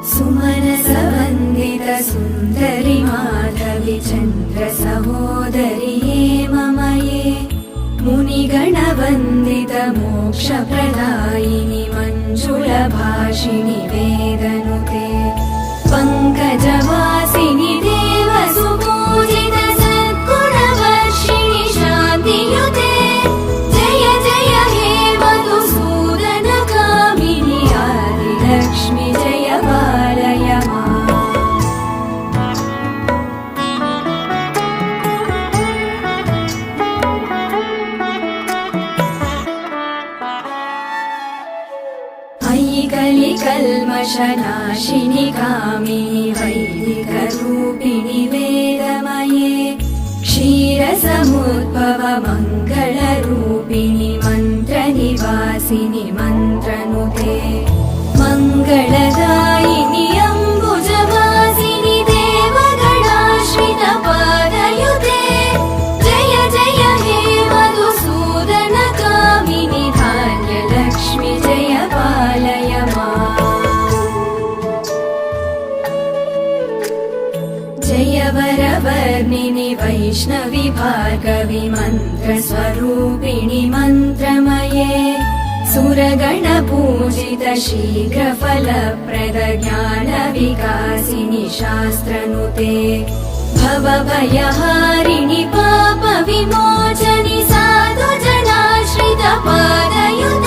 सुमनसवन्दित सुन्दरि माधवि चन्द्र सहोदरि हेममये मुनिगणवन्दित मोक्षप्रदायिनि मञ्जुलभाषिणि वेदनुते पङ्कजवासिनि देवसुपूजित सद्गुणवर्षिणि शान्तियुते जय जय हे मधुसूदन कामिनि आदिलक्ष्मि जय पालय माम्। अयि कलिकल्मषनाशिनि कामिनि वैदिकरूपिणि वेदमये क्षीरसमुद्भव मङ्गलरूपिणि मन्त्रनिवासिनि मन्त्रनुते मङ्गलदायिनि अम्बुजवासिनि देवगणाश्रित पादयुते जय जय हे मधुसूदन कामिनि धान्यलक्ष्मि जय पालय माम्। जय वरवर्णिनि वैष्णवि भार्गवि मन्त्रस्वरूपिणि मन्त्रमये सुरगणपूजित शीघ्रफलप्रद ज्ञानविकासिनि शास्त्रनुते भवभयहारिणि पापविमोचनि साधुजनाश्रित पादयुते